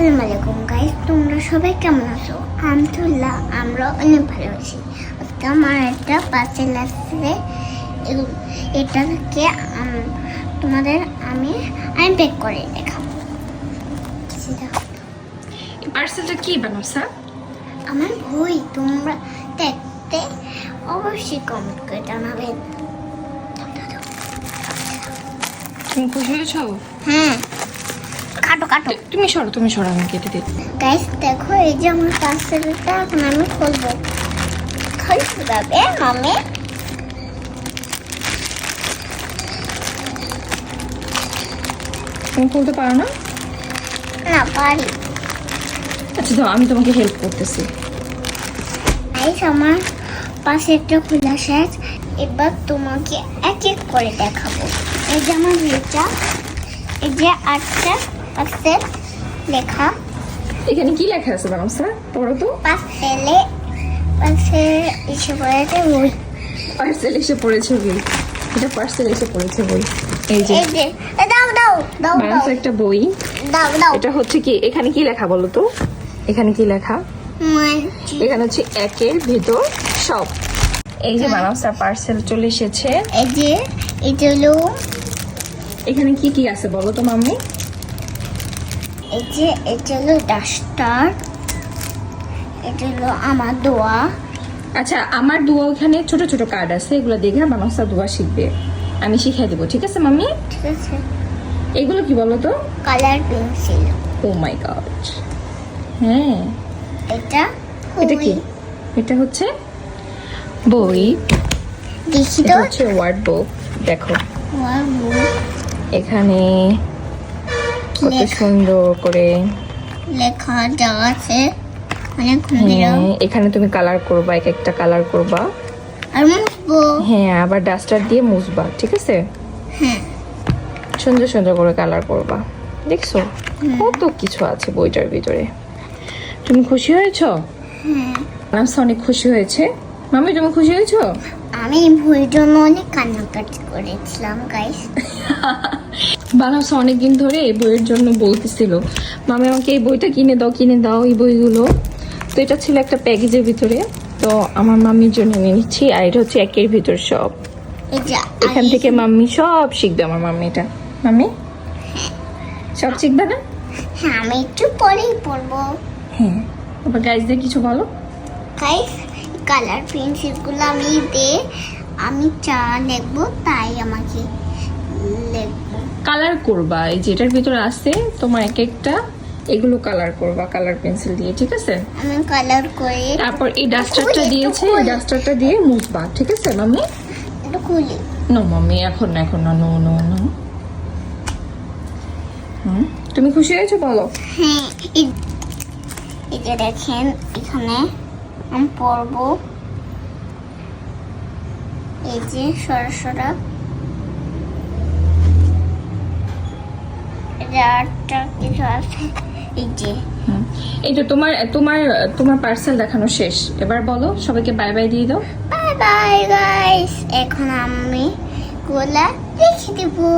আসসালামু আলাইকুম গাইস, তোমরা সবাই কেমন আছো? আলহামদুলিল্লাহ আমরা অনেক ভালো আছি। আজকে আমার একটা পার্সেল আসছে, এটাকে তোমাদের আমি প্যাক করে দেখাবো। এই পার্সেলটা কি বানাবছা? আমার বই, তোমরা দেখতে অবশ্যই কমেন্ট করে জানাবেন। তুমি খুশি হয়েছো? হ্যাঁ, কাটো কাটো। তুমি সরো আমি কেটে দিই। গাইস দেখো, এই যে আমার পার্সেলটা এখন আমি খুলবো। খুলতে যাবে মামি? তুমি খুলতে পারো না? না পারি। আচ্ছা দাও, আমি তোমাকে হেল্প করতেছি। গাইস আমার পাশে একটা খোলা শেষ, এবার তোমাকে এক এক করে দেখাবো। এই যে আমার বইটা, এই যে 8টা পার্সেল লেখা। এখানে কি লেখা আছে বানাবছা? পড়ো তো। পার্সেল এসে পড়েছে বই। পার্সেল এসে পড়েছে বই। এটা পার্সেল এসে পড়েছে বই। এই যে এই যে দাও দাও দাও বানাবছা একটা বই। দাও দাও। এটা হচ্ছে কি, এখানে কি লেখা বলো তো? এখানে কি লেখা? মানছি। এখানে হচ্ছে একের ভিতর সব। এই যে বানাবছা পার্সেল চলে এসেছে। এই যে এটা হলো, এখানে কি কি আছে বলো তো মাম্মি? এই যে এটা হলো ডাস্টার, এটা হলো আমার দোয়া। আচ্ছা, আমার দোয়া ওখানে ছোট ছোট কার্ড আছে, এগুলো দেখে বানাবছা দোয়া শিখবে। আমি শিখিয়ে দেবো, ঠিক আছে মাম্মি? ঠিক আছে। এগুলো কি বলো তো? Colour pencil. Oh my god, হ্যাঁ। এটা এটা কি? এটা হচ্ছে বই। দেখি এটা তো। হচ্ছে ওয়ার্ড বুক। দেখো Wow, এখানে কত লেখা। সুন্দর করে। লেখা যা আছে অনেক সুন্দর। হ্যাঁ, এখানে তুমি কালার করবা, এক একটা কালার করবা। আর মুছবো। হ্যাঁ, আবার ডাস্টার দিয়ে মুছবা, ঠিক আছে? হ্যাঁ। সুন্দর সুন্দর করে কালার করবা। দেখছো কত কিছু আছে বইটার ভিতরে। তুমি খুশি হয়েছো? হ্যাঁ। বানাবছা অনেক খুশি হয়েছে। মামি তুমি খুশি হয়েছো? আমি বইয়ের জন্য অনেক কান্নাকাটি করেছিলাম গাইস। বানাবছা অনেকদিন ধরে এই বইয়ের জন্য বলতেছিল, মামি আমাকে এই বইটা কিনে দাও এই বইগুলো। তো এটা ছিল একটা প্যাকেজের ভিতরে, তো আমার মাম্মির জন্য নিয়ে নিচ্ছি। আর এটা হচ্ছে একের ভিতর সব। এই যে এখান থেকে মাম্মি সব শিখবে। আমার মাম্মি এটা মাম্মি সব শিখবে না? হ্যাঁ, আমি একটু পরেই পড়বো। হ্যাঁ, আবার গাইজদের কিছু বলো। গাইস কালার পেন্সিলগুলো আমি চা লিখবো, তাই আমাকে লিখবো। কালার করবা, এই যেটার ভিতরে আছে তোমার এক একটা, এগুলো কালার করবা কালার পেন্সিল দিয়ে, ঠিক আছে? আমি কালার করে তারপর এই ডাস্টারটা দিয়েছে, এই ডাস্টারটা দিয়ে মুছবা, ঠিক আছে মাম্মি? একটু খুলি। নো মাম্মি, এখন না, নো নো নো। তুমি খুশি হয়েছো বলো? হ্যাঁ, এই যে দেখেন এখানে আমি পড়বো। এই যে সরাসরি আটটা কিছু আছে। এই যে এই তো তোমার তোমার তোমার পার্সেল দেখানো শেষ। এবার বলো, সবাইকে বাই বাই দিয়ে দাও। Bye bye guys. এখন আমি গোলা রেখে দেবো।